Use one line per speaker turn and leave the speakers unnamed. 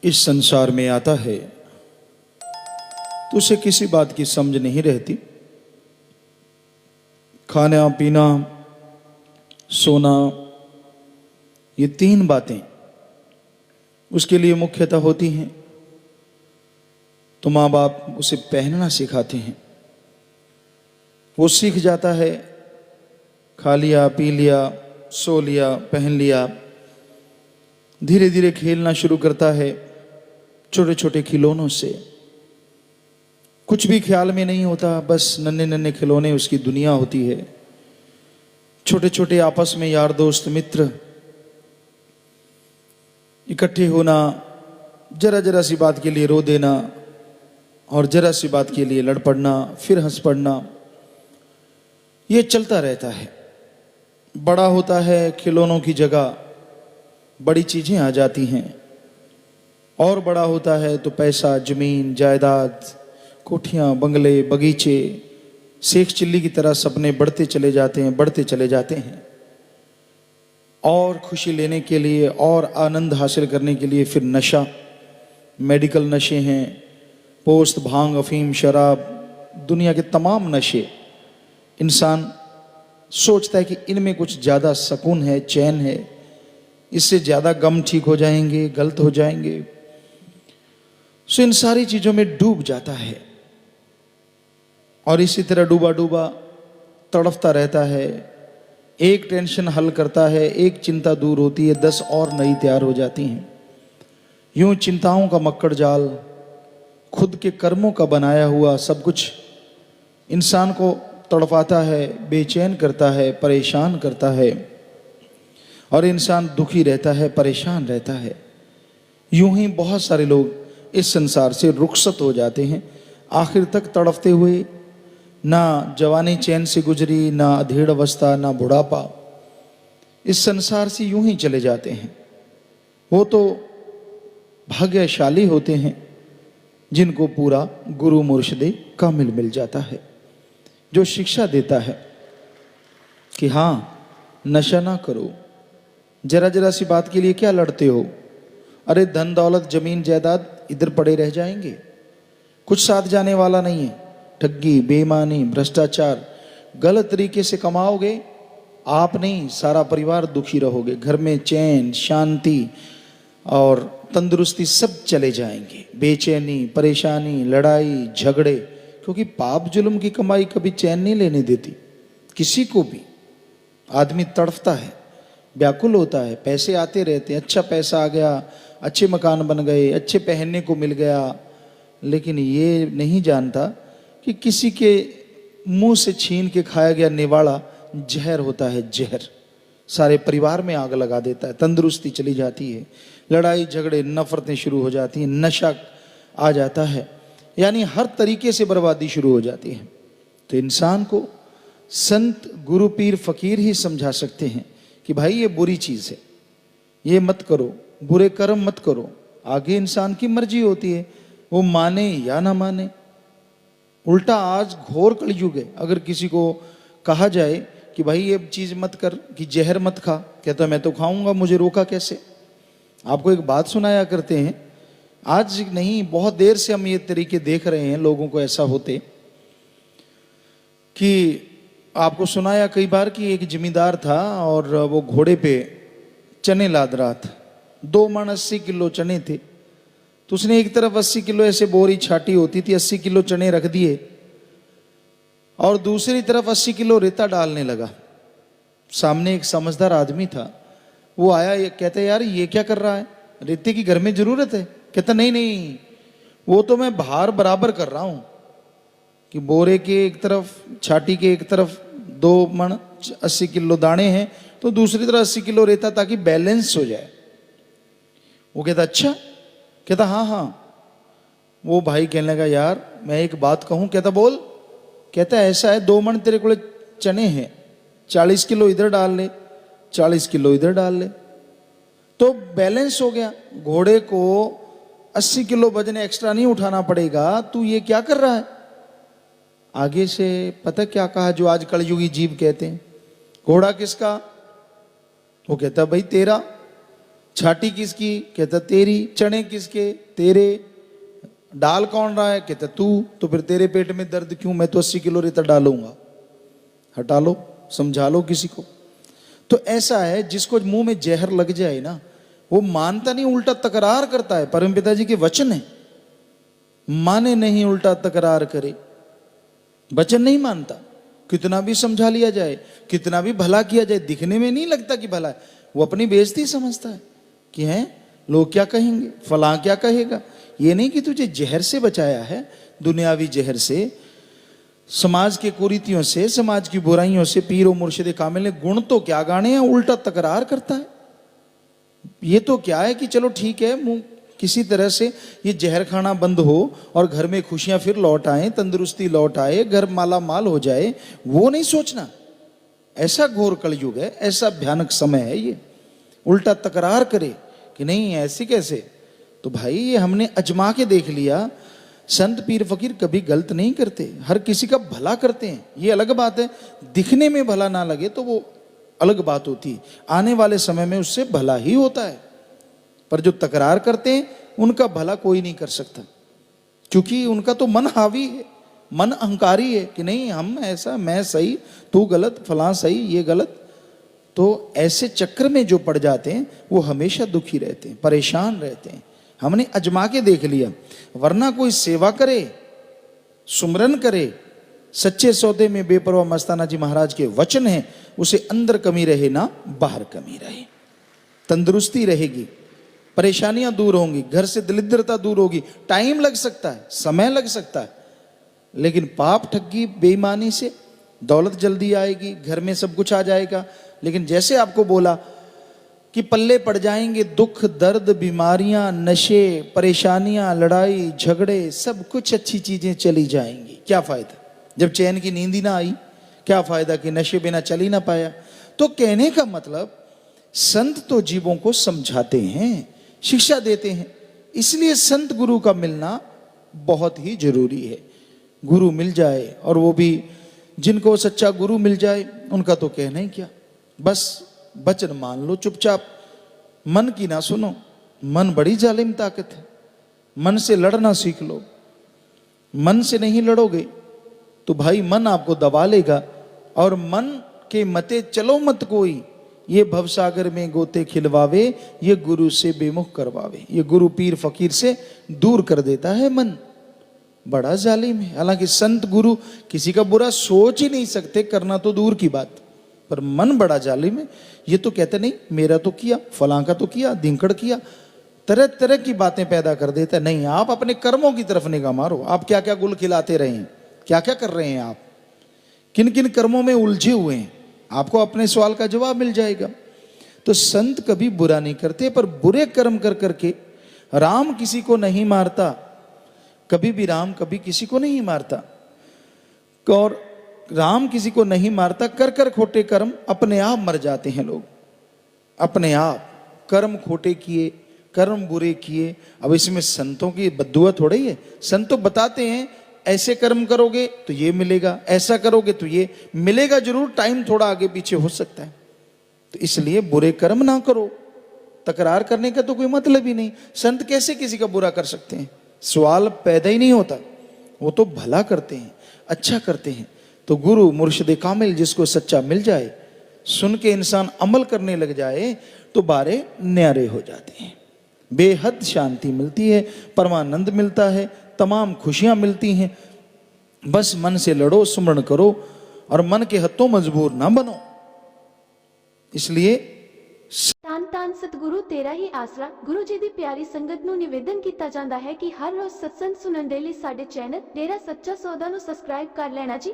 इस संसार में आता है तो उसे किसी बात की समझ नहीं रहती। खाना पीना सोना, ये तीन बातें उसके लिए मुख्यतः होती हैं। तो माँ बाप उसे पहनना सिखाते हैं, वो सीख जाता है। खा लिया, पी लिया, सो लिया, पहन लिया, धीरे धीरे खेलना शुरू करता है छोटे छोटे खिलौनों से। कुछ भी ख्याल में नहीं होता, बस नन्हे नन्हे खिलौने उसकी दुनिया होती है। छोटे छोटे आपस में यार दोस्त मित्र इकट्ठे होना, जरा जरा सी बात के लिए रो देना और जरा सी बात के लिए लड़ पड़ना, फिर हंस पड़ना, ये चलता रहता है। बड़ा होता है, खिलौनों की जगह बड़ी चीजें आ जाती हैं। और बड़ा होता है तो पैसा, जमीन जायदाद, कोठियां, बंगले, बगीचे, शेख चिल्ली की तरह सपने बढ़ते चले जाते हैं, बढ़ते चले जाते हैं। और खुशी लेने के लिए और आनंद हासिल करने के लिए फिर नशा, मेडिकल नशे हैं, पोस्त, भांग, अफीम, शराब, दुनिया के तमाम नशे। इंसान सोचता है कि इनमें कुछ ज़्यादा सुकून है, चैन है, इससे ज़्यादा गम ठीक हो जाएंगे, गलत हो जाएंगे। सो इन सारी चीज़ों में डूब जाता है और इसी तरह डूबा डूबा तड़फता रहता है। एक टेंशन हल करता है, एक चिंता दूर होती है, 10 और नई तैयार हो जाती हैं। यूं चिंताओं का मक्कड़ जाल, खुद के कर्मों का बनाया हुआ सब कुछ इंसान को तड़पाता है, बेचैन करता है, परेशान करता है और इंसान दुखी रहता है, परेशान रहता है। यूं ही बहुत सारे लोग इस संसार से रुखसत हो जाते हैं, आखिर तक तड़पते हुए। ना जवानी चैन से गुजरी, ना अधेड़ अवस्था, ना बुढ़ापा, इस संसार से यूं ही चले जाते हैं। वो तो भाग्यशाली होते हैं जिनको पूरा गुरु मुर्शिदे कामिल मिल जाता है, जो शिक्षा देता है कि हाँ, नशा ना करो, जरा जरा सी बात के लिए क्या लड़ते हो। अरे धन दौलत जमीन जायदाद इधर पड़े रह जाएंगे, कुछ साथ जाने वाला नहीं है। ठगी, बेईमानी, भ्रष्टाचार, गलत तरीके से कमाओगे, आप नहीं सारा परिवार दुखी रहोगे। घर में चैन, शांति और तंदुरुस्ती सब चले जाएंगे। बेचैनी, परेशानी, लड़ाई झगड़े, क्योंकि पाप जुल्म की कमाई कभी चैन नहीं लेने देती किसी को भी। आदमी तड़फता है, व्याकुल होता है, पैसे आते रहते हैं, अच्छा पैसा आ गया, अच्छे मकान बन गए, अच्छे पहनने को मिल गया, लेकिन ये नहीं जानता कि किसी के मुंह से छीन के खाया गया निवाड़ा जहर होता है। जहर सारे परिवार में आग लगा देता है, तंदुरुस्ती चली जाती है, लड़ाई झगड़े, नफरतें शुरू हो जाती हैं, नशा आ जाता है, यानी हर तरीके से बर्बादी शुरू हो जाती है। तो इंसान को संत, गुरु, पीर, फकीर ही समझा सकते हैं कि भाई ये बुरी चीज़ है, ये मत करो, बुरे कर्म मत करो। आगे इंसान की मर्जी होती है, वो माने या ना माने। उल्टा आज घोर कलयुग है, अगर किसी को कहा जाए कि भाई ये चीज़ मत कर, कि जहर मत खा, कहता मैं तो खाऊंगा, मुझे रोका कैसे। आपको एक बात सुनाया करते हैं, आज नहीं बहुत देर से हम ये तरीके देख रहे हैं लोगों को ऐसा होते कि आपको सुनाया कई बार कि एक जमींदार था और वो घोड़े पे चने लाद रहा था। 2 मन 80 किलो चने थे, तो उसने एक तरफ 80 किलो ऐसे बोरी छाटी होती थी, 80 किलो चने रख दिए और दूसरी तरफ 80 किलो रेता डालने लगा। सामने एक समझदार आदमी था, वो आया, ये कहता यार ये क्या कर रहा है, रेते की घर में जरूरत है। कहता नहीं नहीं, वो तो मैं भार बराबर कर रहा हूं कि बोरे के एक तरफ, छाटी के एक तरफ 2 मन 80 किलो दाने हैं, तो दूसरी तरफ 80 किलो रेता, ताकि बैलेंस हो जाए। वो कहता अच्छा, कहता हाँ हाँ। वो भाई कहने लगा यार मैं एक बात कहूं। कहता बोल। कहता ऐसा है, 2 मन तेरे को चने हैं, 40 किलो इधर डाल ले, 40 किलो इधर डाल ले, तो बैलेंस हो गया। घोड़े को 80 किलो वजन एक्स्ट्रा नहीं उठाना पड़ेगा। तू ये क्या कर रहा है। आगे से पता क्या कहा, जो आज कलयुगी जीव कहते हैं, घोड़ा किसका। वो कहता भाई तेरा। छाटी किसकी, कहता तेरी। चने किसके, तेरे। डाल कौन रहा है, कहता तू। तो फिर तेरे पेट में दर्द क्यों, मैं तो 80 किलो रेता डालूंगा। हटा लो, समझा लो किसी को। तो ऐसा है, जिसको मुंह में जहर लग जाए ना, वो मानता नहीं, उल्टा तकरार करता है। परमपिता जी के वचन है, माने नहीं उल्टा तकरार करे। वचन नहीं मानता, कितना भी समझा लिया जाए, कितना भी भला किया जाए, दिखने में नहीं लगता कि भला है। वो अपनी बेइज्जती समझता है कि हैं लोग क्या कहेंगे, फलां क्या कहेगा। ये नहीं कि तुझे जहर से बचाया है, दुनियावी जहर से, समाज के कुरीतियों से, समाज की बुराइयों से। पीर और मुर्शिद कामिल ने गुण तो क्या गाने हैं, उल्टा तकरार करता है। ये तो क्या है कि चलो ठीक है, मुंह किसी तरह से ये जहर खाना बंद हो और घर में खुशियां फिर लौट आए, तंदुरुस्ती लौट आए, घर माला माल हो जाए, वो नहीं सोचना। ऐसा घोर कलयुग है, ऐसा भयानक समय है ये। उल्टा तकरार करे कि नहीं ऐसे कैसे। तो भाई ये हमने अजमा के देख लिया, संत पीर फकीर कभी गलत नहीं करते, हर किसी का भला करते हैं। ये अलग बात है, दिखने में भला ना लगे तो वो अलग बात होती है, आने वाले समय में उससे भला ही होता है। पर जो तकरार करते हैं उनका भला कोई नहीं कर सकता, क्योंकि उनका तो मन हावी है, मन अहंकारी है कि नहीं हम ऐसा, मैं सही, तू गलत, फलां सही, ये गलत। तो ऐसे चक्र में जो पड़ जाते हैं वो हमेशा दुखी रहते हैं, परेशान रहते हैं। हमने अजमा के देख लिया। वरना कोई सेवा करे, सुमरन करे, सच्चे सौदे में बेपरवाह मस्ताना जी महाराज के वचन हैं, उसे अंदर कमी रहे ना बाहर कमी रहे, तंदुरुस्ती रहेगी, परेशानियां दूर होंगी, घर से दरिद्रता दूर होगी। टाइम लग सकता है, समय लग सकता है, लेकिन पाप ठगी बेईमानी से दौलत जल्दी आएगी, घर में सब कुछ आ जाएगा। लेकिन जैसे आपको बोला कि पल्ले पड़ जाएंगे दुख, दर्द, बीमारियां, नशे, परेशानियां, लड़ाई झगड़े, सब कुछ अच्छी चीजें चली जाएंगी। क्या फायदा जब चैन की नींद ही ना आई, क्या फायदा कि नशे बिना चल ही ना पाया। तो कहने का मतलब, संत तो जीवों को समझाते हैं, शिक्षा देते हैं, इसलिए संत गुरु का मिलना बहुत ही जरूरी है। गुरु मिल जाए, और वो भी जिनको सच्चा गुरु मिल जाए, उनका तो कहना ही क्या, बस वचन मान लो चुपचाप, मन की ना सुनो। मन बड़ी जालिम ताकत है, मन से लड़ना सीख लो। मन से नहीं लड़ोगे तो भाई मन आपको दबा लेगा, और मन के मते चलो मत कोई, ये भवसागर में गोते खिलवावे, ये गुरु से बेमुख करवावे। ये गुरु पीर फकीर से दूर कर देता है मन, बड़ा जालिम है। हालांकि संत गुरु किसी का बुरा सोच ही नहीं सकते, करना तो दूर की बात, पर मन बड़ा जालिम है। ये तो कहते नहीं मेरा तो किया, फलां का तो किया, दिनकड़ किया, तरह तरह की बातें पैदा कर देता है। नहीं, आप अपने कर्मों की तरफ निगाह मारो, आप क्या क्या गुल खिलाते रहे हैं, क्या क्या कर रहे हैं, आप किन किन कर्मों में उलझे हुए हैं, आपको अपने सवाल का जवाब मिल जाएगा। तो संत कभी बुरा नहीं करते, पर बुरे कर्म कर करके, राम किसी को नहीं मारता, कभी भी राम कभी किसी को नहीं मारता, और राम किसी को नहीं मारता। कर कर खोटे कर्म अपने आप मर जाते हैं लोग, अपने आप कर्म खोटे किए, कर्म बुरे किए। अब इसमें संतों की बद्दुआ थोड़ा ही है। संत तो बताते हैं ऐसे कर्म करोगे तो ये मिलेगा, ऐसा करोगे तो ये मिलेगा जरूर, टाइम थोड़ा आगे पीछे हो सकता है। तो इसलिए बुरे कर्म ना करो, तकरार करने का तो कोई मतलब ही नहीं। संत कैसे किसी का बुरा कर सकते हैं, सवाल पैदा ही नहीं होता। वो तो भला करते हैं, अच्छा करते हैं। तो गुरु मुर्शिद कामिल जिसको सच्चा मिल जाए, सुन के इंसान अमल करने लग जाए, तो बारे न्यारे हो जाते हैं, बेहद शांति मिलती है, परमानंद मिलता है, तमाम खुशियां मिलती हैं। बस मन से लड़ो, सुमरण करो, और मन के हत्थों मजबूर ना बनो। इसलिए
ਧੰਨ ਧੰਨ ਸਤਿਗੁਰੂ ਤੇਰਾ ਹੀ ਆਸਰਾ। ਗੁਰੂ ਜੀ ਦੀ ਪਿਆਰੀ ਸੰਗਤ ਨੂੰ ਨਿਵੇਦਨ ਕੀਤਾ ਜਾਂਦਾ ਹੈ ਕਿ ਹਰ ਰੋਜ਼ ਸਤਸੰਗ ਸੁਣਨ ਦੇ ਲਈ ਸਾਡੇ ਚੈਨਲ ਡੇਰਾ ਸੱਚਾ ਸੌਦਾ ਨੂੰ ਸਬਸਕ੍ਰਾਈਬ ਕਰ ਲੈਣਾ ਜੀ।